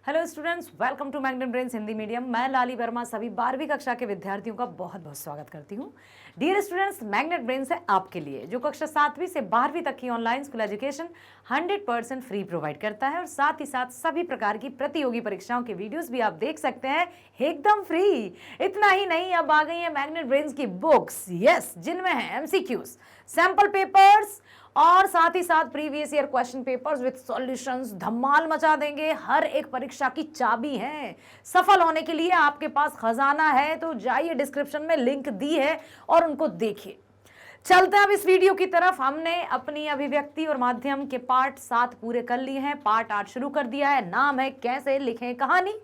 Hello students, welcome to Magnet Brains Hindi medium. मैं लाली वर्मा सभी 12वीं कक्षा के विद्यार्थियों का बहुत बहुत स्वागत करती हूँ। डियर स्टूडेंट्स, मैग्नेट ब्रेन्स है आपके लिए जो कक्षा 7वीं से 12वीं तक की online school education 100% free provide करता है और साथ ही साथ सभी प्रकार की प्रतियोगी परीक्षाओं के वीडियोस भी आप देख सकते हैं एकदम फ्री। इतना ही नहीं, अब आ गई है मैग्नेट ब्रेन्स की बुक्स, यस, जिनमें है एमसीक्यूज, सैंपल पेपर्स और साथ ही साथ previous year question papers with solutions. धमाल मचा देंगे, हर एक परीक्षा की चाबी है। सफल होने के लिए आपके पास खजाना है, तो जाइए, डिस्क्रिप्शन में लिंक दी है और उनको देखिए। चलते हैं अब इस वीडियो की तरफ। हमने अपनी अभिव्यक्ति और माध्यम के पार्ट 7 पूरे कर लिए हैं, पार्ट 8 शुरू कर दिया है। नाम है कैसे लिखें कहानी।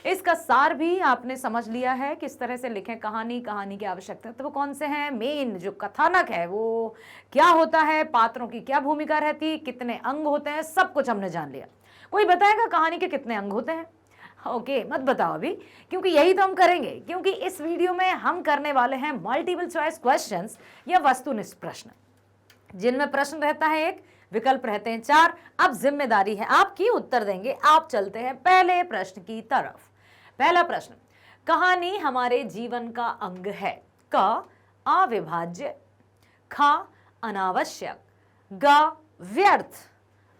इसका सार भी आपने समझ लिया है, किस तरह से लिखें कहानी, कहानी के आवश्यक तत्व कौन से हैं, मेन जो कथानक है वो क्या होता है, पात्रों की क्या भूमिका रहती, कितने अंग होते हैं, सब कुछ हमने जान लिया। कोई बताएगा कहानी के कितने अंग होते हैं? ओके, मत बताओ अभी, क्योंकि यही तो हम करेंगे। क्योंकि इस वीडियो में हम करने वाले हैं मल्टीपल चॉइस क्वेश्चंस या वस्तुनिष्ठ प्रश्न, जिनमें प्रश्न रहता है एक, विकल्प रहते हैं 4। अब जिम्मेदारी है आपकी, उत्तर देंगे आप। चलते हैं पहले प्रश्न की तरफ। पहला प्रश्न, कहानी हमारे जीवन का अंग है। क, अविभाज्य, ख, अनावश्यक, ग, व्यर्थ,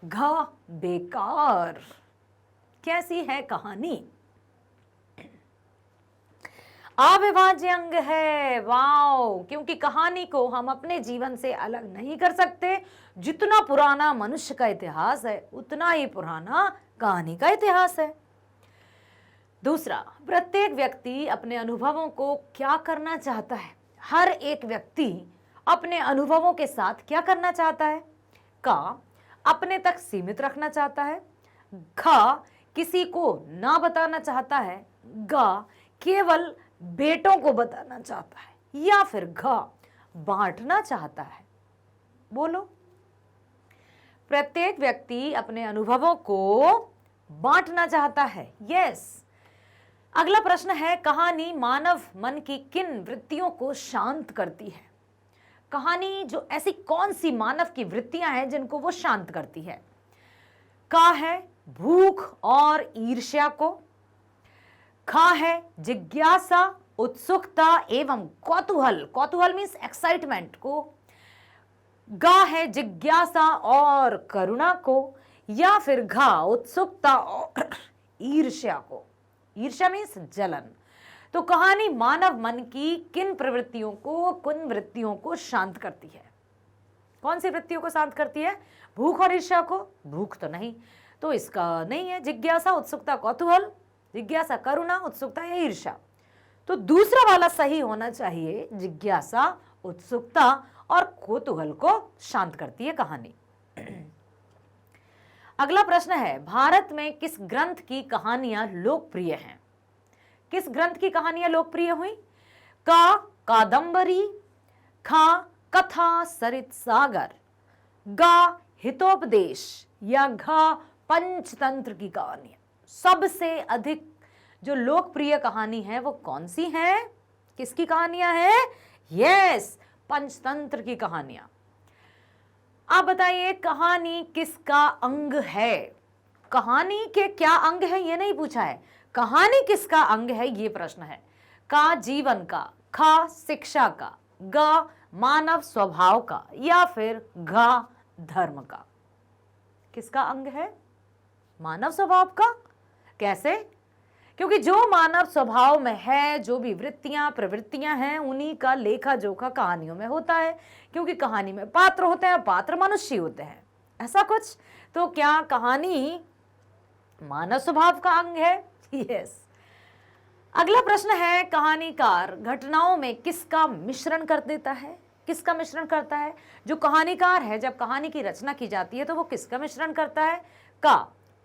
घ, बेकार। कैसी है कहानी? अविभाज्य अंग है। वाओ, क्योंकि कहानी को हम अपने जीवन से अलग नहीं कर सकते। जितना पुराना मनुष्य का इतिहास है उतना ही पुराना कहानी का इतिहास है। दूसरा, प्रत्येक व्यक्ति अपने अनुभवों को क्या करना चाहता है? हर एक व्यक्ति अपने अनुभवों के साथ क्या करना चाहता है? क, अपने तक सीमित रखना चाहता है। ख, किसी को ना बताना चाहता है। ग, केवल बेटों को बताना चाहता है। या फिर घ, बांटना चाहता है। बोलो। प्रत्येक व्यक्ति अपने अनुभवों को बांटना चाहता है, यस। अगला प्रश्न है, कहानी मानव मन की किन वृत्तियों को शांत करती है? कहानी जो ऐसी कौन सी मानव की वृत्तियां हैं जिनको वो शांत करती है? का है भूख और ईर्ष्या को। खा है जिज्ञासा, उत्सुकता एवं कौतूहल, कौतूहल मीन्स एक्साइटमेंट को। गा है जिज्ञासा और करुणा को। या फिर घा, उत्सुकता और ईर्ष्या को। ईर्ष्या मीन्स जलन। तो कहानी मानव मन की किन प्रवृत्तियों को, किन वृत्तियों को शांत करती है? कौन सी वृत्तियों को शांत करती है? भूख और ईर्ष्या को? भूख तो नहीं, तो इसका नहीं है। जिज्ञासा, उत्सुकता, कौतूहल, जिज्ञासा, करुणा, उत्सुकता या ईर्ष्या? तो दूसरा वाला सही होना चाहिए। जिज्ञासा, उत्सुकता और कौतूहल को शांत करती है कहानी। अगला प्रश्न है, भारत में किस ग्रंथ की कहानियां लोकप्रिय हैं? किस ग्रंथ की कहानियां लोकप्रिय हुई? का, कादंबरी, खा, कथा सरित सागर, गा, हितोपदेश या घा, पंचतंत्र की कहानियां। सबसे अधिक जो लोकप्रिय कहानी है वो कौन सी है? किसकी कहानियां हैं? यस, पंचतंत्र की कहानियां। आप बताइए, कहानी किसका अंग है? कहानी के क्या अंग है ये नहीं पूछा है, कहानी किसका अंग है ये प्रश्न है। का, जीवन का, खा, शिक्षा का, ग, मानव स्वभाव का या फिर घ, धर्म का। किसका अंग है? मानव स्वभाव का। कैसे? क्योंकि जो मानव स्वभाव में है, जो भी वृत्तियां प्रवृत्तियां हैं, उन्हीं का लेखा जोखा कहानियों में होता है। क्योंकि कहानी में पात्र होते हैं, पात्र मनुष्य होते हैं, ऐसा कुछ। तो क्या कहानी मानव स्वभाव का अंग है? यस। अगला प्रश्न है, कहानीकार घटनाओं में किसका मिश्रण कर देता है? किसका मिश्रण करता है? जो कहानीकार है, जब कहानी की रचना की जाती है तो वो किसका मिश्रण करता है? का,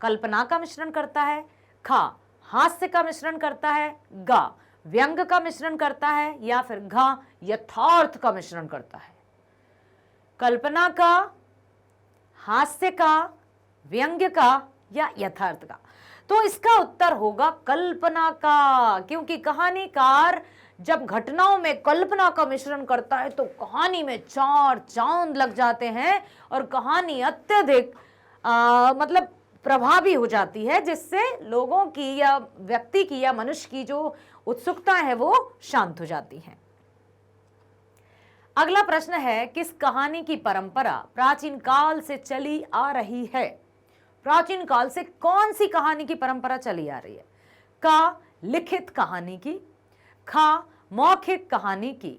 कल्पना का मिश्रण करता है। खा, हास्य का मिश्रण करता है। गा, व्यंग का मिश्रण करता है या फिर घा, यथार्थ का मिश्रण करता है। कल्पना का, हास्य का, व्यंग्य का या यथार्थ का? तो इसका उत्तर होगा कल्पना का। क्योंकि कहानीकार जब घटनाओं में कल्पना का मिश्रण करता है तो कहानी में चार चांद लग जाते हैं और कहानी अत्यधिक मतलब प्रभावी हो जाती है, जिससे लोगों की या व्यक्ति की या मनुष्य की जो उत्सुकता है वो शांत हो जाती है। अगला प्रश्न है, किस कहानी की परंपरा प्राचीन काल से चली आ रही है? प्राचीन काल से कौन सी कहानी की परंपरा चली आ रही है? का लिखित कहानी की, खा मौखिक कहानी की,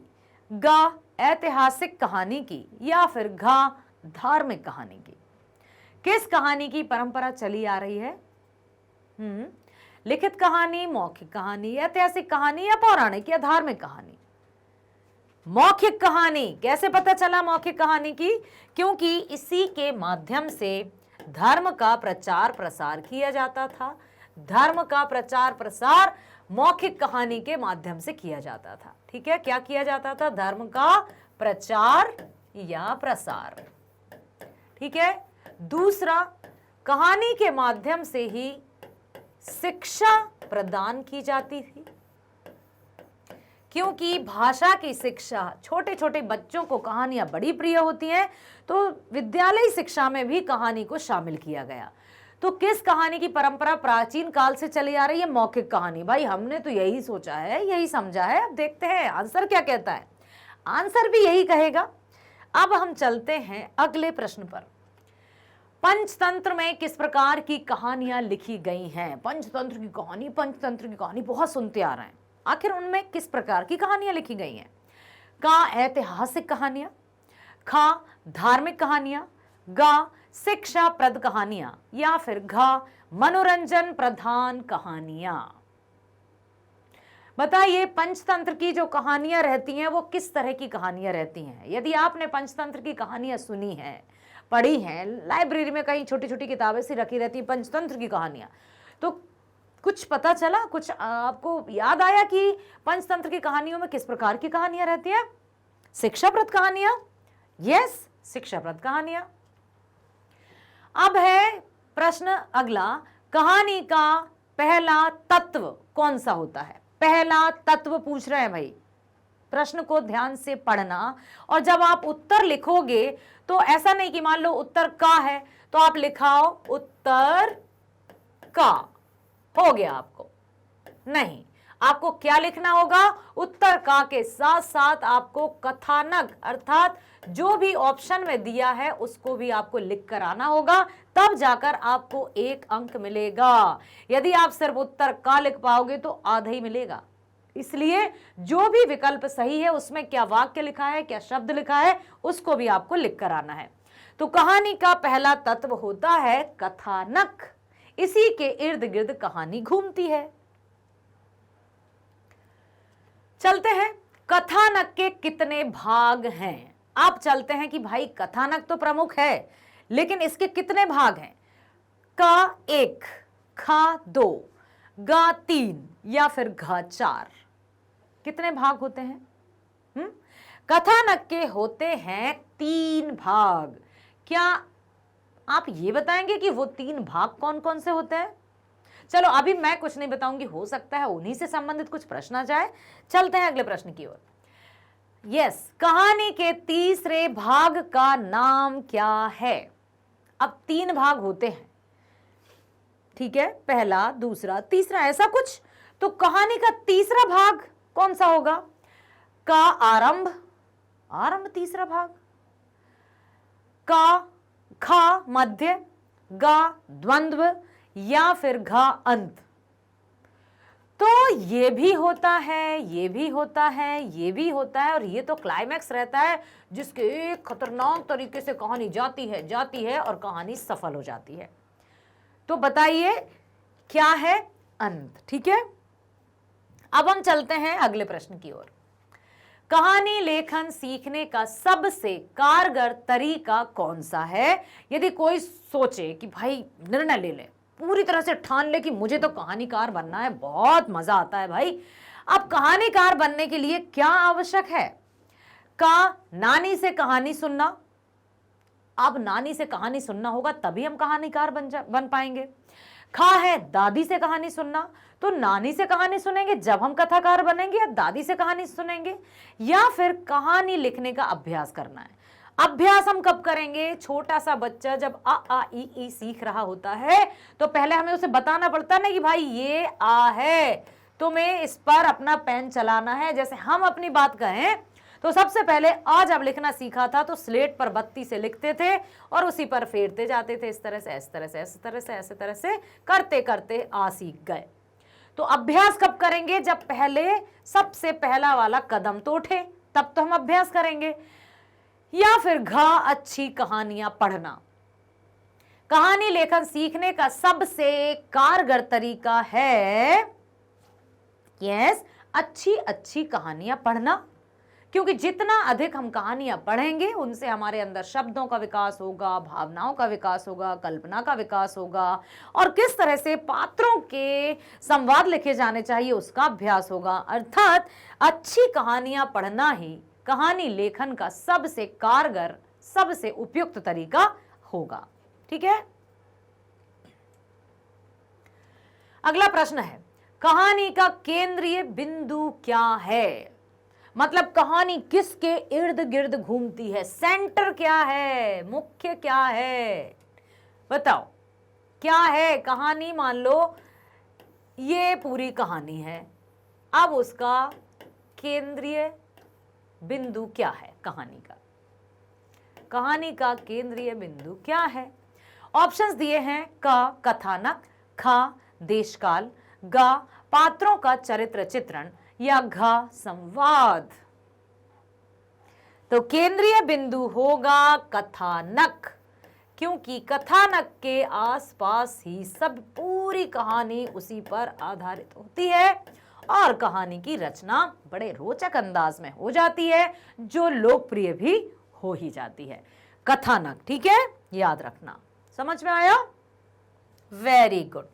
गा ऐतिहासिक कहानी की, या फिर घा धार्मिक कहानी की? किस कहानी की परंपरा चली आ रही है? लिखित कहानी, मौखिक कहानी, ऐतिहासिक कहानी, या पौराणिक या धार्मिक कहानी? मौखिक कहानी। कैसे पता चला मौखिक कहानी की? क्योंकि इसी के माध्यम से धर्म का प्रचार प्रसार किया जाता था। धर्म का प्रचार प्रसार मौखिक कहानी के माध्यम से किया जाता था। ठीक है, क्या किया जाता था? धर्म का प्रचार या प्रसार। ठीक है। दूसरा, कहानी के माध्यम से ही शिक्षा प्रदान की जाती थी, क्योंकि भाषा की शिक्षा, छोटे छोटे बच्चों को कहानियां बड़ी प्रिय होती हैं, तो विद्यालय शिक्षा में भी कहानी को शामिल किया गया। तो किस कहानी की परंपरा प्राचीन काल से चली आ रही है? मौखिक कहानी। भाई हमने तो यही सोचा है, यही समझा है, अब देखते हैं आंसर क्या कहता है। आंसर भी यही कहेगा। अब हम चलते हैं अगले प्रश्न पर। पंचतंत्र में किस प्रकार की कहानियां लिखी गई हैं? पंचतंत्र की कहानी, पंचतंत्र की कहानी बहुत सुनते आ रहे हैं। आखिर उनमें किस प्रकार की कहानियां लिखी गई हैं? का ऐतिहासिक कहानियां, खा धार्मिक कहानियां, गा शिक्षाप्रद कहानियां, या फिर घा मनोरंजन प्रधान कहानियां? बताइए, पंचतंत्र की जो कहानियां रहती हैं वो किस तरह की कहानियां रहती हैं? यदि आपने पंचतंत्र की कहानियां सुनी हैं, पढ़ी हैं, लाइब्रेरी में कहीं छोटी छोटी किताबें सी रखी रहती हैं पंचतंत्र की कहानियां, तो कुछ पता चला, कुछ आपको याद आया कि पंचतंत्र की कहानियों में किस प्रकार की कहानियां रहती हैं? शिक्षाप्रद कहानियां। यस, शिक्षाप्रद कहानियां। अब है प्रश्न अगला, कहानी का पहला तत्व कौन सा होता है? पहला तत्व पूछ रहे हैं भाई। प्रश्न को ध्यान से पढ़ना, और जब आप उत्तर लिखोगे तो ऐसा नहीं कि मान लो उत्तर का है तो आप लिखाओ उत्तर का, हो गया आपको। नहीं, आपको क्या लिखना होगा? उत्तर का के साथ साथ आपको कथानक, अर्थात जो भी ऑप्शन में दिया है उसको भी आपको लिख कर आना होगा, तब जाकर आपको 1 अंक मिलेगा। यदि आप सिर्फ उत्तर का लिख पाओगे तो आधा ही मिलेगा। इसलिए जो भी विकल्प सही है उसमें क्या वाक्य लिखा है, क्या शब्द लिखा है, उसको भी आपको लिख कर आना है। तो कहानी का पहला तत्व होता है कथानक। इसी के इर्द गिर्द कहानी घूमती है। चलते हैं, कथानक के कितने भाग हैं? आप चलते हैं कि भाई कथानक तो प्रमुख है, लेकिन इसके कितने भाग हैं? का 1, खा 2, गा 3, या फिर घा 4? कितने भाग होते हैं? कथानक के होते हैं 3 भाग। क्या आप ये बताएंगे कि वो 3 भाग कौन कौन से होते हैं? चलो अभी मैं कुछ नहीं बताऊंगी, हो सकता है उन्हीं से संबंधित कुछ प्रश्न आ जाए। चलते हैं अगले प्रश्न की ओर। यस, कहानी के तीसरे भाग का नाम क्या है? अब 3 भाग होते हैं, ठीक है, पहला, दूसरा, तीसरा, ऐसा कुछ। तो कहानी का तीसरा भाग कौन सा होगा? का आरंभ, आरंभ तीसरा भाग, का खा मध्य, गा द्वंद्व, या फिर घा अंत? तो ये भी होता है, ये भी होता है, ये भी होता है, और ये तो क्लाइमैक्स रहता है जिसके एक खतरनाक तरीके से कहानी जाती है और कहानी सफल हो जाती है। तो बताइए क्या है? अंत। ठीक है, अब हम चलते हैं अगले प्रश्न की ओर। कहानी लेखन सीखने का सबसे कारगर तरीका कौन सा है? यदि कोई सोचे कि भाई निर्णय ले ले, पूरी तरह से ठान ले कि मुझे तो कहानीकार बनना है, बहुत मजा आता है भाई। अब कहानीकार बनने के लिए क्या आवश्यक है? का नानी से कहानी सुनना। अब नानी से कहानी सुनना होगा तभी हम कहानीकार बन पाएंगे। खा है दादी से कहानी सुनना, तो नानी से कहानी सुनेंगे जब हम कथाकार बनेंगे, या दादी से कहानी सुनेंगे, या फिर कहानी लिखने का अभ्यास करना है। अभ्यास हम कब करेंगे? छोटा सा बच्चा जब आ आ ई सीख रहा होता है तो पहले हमें उसे बताना पड़ता है ना कि भाई ये आ है, तुम्हें इस पर अपना पेन चलाना है। जैसे हम अपनी बात कहें तो सबसे पहले आ जब लिखना सीखा था तो स्लेट पर बत्ती से लिखते थे और उसी पर फेरते जाते थे, इस तरह से, इस तरह से, इस तरह से, ऐसे तरह से करते करते आ सीख गए। तो अभ्यास कब करेंगे? जब पहले सबसे पहला वाला कदम तो उठे, तब तो हम अभ्यास करेंगे। या फिर घ अच्छी कहानियां पढ़ना। कहानी लेखन सीखने का सबसे कारगर तरीका है अच्छी अच्छी कहानियां पढ़ना, क्योंकि जितना अधिक हम कहानियां पढ़ेंगे उनसे हमारे अंदर शब्दों का विकास होगा, भावनाओं का विकास होगा, कल्पना का विकास होगा और किस तरह से पात्रों के संवाद लिखे जाने चाहिए उसका अभ्यास होगा। अर्थात अच्छी कहानियां पढ़ना ही कहानी लेखन का सबसे कारगर, सबसे उपयुक्त तरीका होगा। ठीक है, अगला प्रश्न है, कहानी का केंद्रीय बिंदु क्या है? मतलब कहानी किसके इर्द गिर्द घूमती है? सेंटर क्या है? मुख्य क्या है? बताओ क्या है कहानी? मान लो ये पूरी कहानी है, अब उसका केंद्रीय बिंदु क्या है? कहानी का केंद्रीय बिंदु क्या है? ऑप्शंस दिए हैं, क कथानक, ख देशकाल, ग पात्रों का चरित्र चित्रण या घ संवाद। तो केंद्रीय बिंदु होगा कथानक, क्योंकि कथानक के आसपास ही सब पूरी कहानी उसी पर आधारित होती है और कहानी की रचना बड़े रोचक अंदाज में हो जाती है, जो लोकप्रिय भी हो ही जाती है। कथानक, ठीक है, याद रखना। समझ में आया? Very good.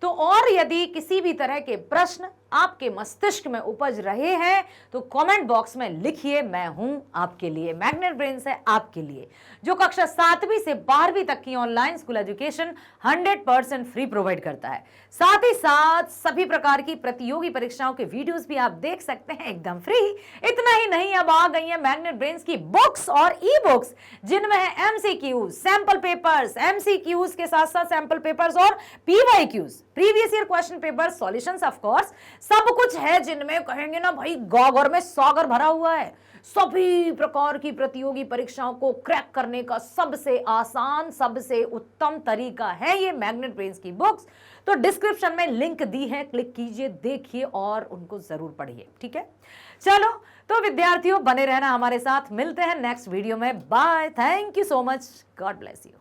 तो और यदि किसी भी तरह के प्रश्न आपके मस्तिष्क में उपज रहे हैं तो कमेंट बॉक्स में लिखिए, मैं हूं आपके लिए। मैग्नेट ब्रेन्स है आपके लिए, जो कक्षा 7वीं से 12वीं तक की online school education 100% free provide करता है। साथ ही साथ सभी प्रकार की प्रतियोगी परीक्षाओं के वीडियोस भी आप देख सकते हैं एकदम फ्री। इतना ही नहीं, अब आ गई है मैग्नेट ब्रेन्स की बुक्स और ई बुक्स, जिनमें है एमसीक्यूज, सैंपल पेपर्स, एमसीक्यूज के साथ साथ सैंपल पेपर्स और PYQs, previous year question paper solutions, of course सब कुछ है, जिनमें कहेंगे ना भाई गागर में सागर भरा हुआ है। सभी प्रकार की प्रतियोगी परीक्षाओं को क्रैक करने का सबसे आसान, सबसे उत्तम तरीका है ये मैग्नेट ब्रेन्स की बुक्स। तो डिस्क्रिप्शन में लिंक दी है, क्लिक कीजिए, देखिए और उनको जरूर पढ़िए। ठीक है, चलो तो विद्यार्थियों बने रहना हमारे साथ, मिलते हैं नेक्स्ट वीडियो में। Bye, thank you so much, God bless you.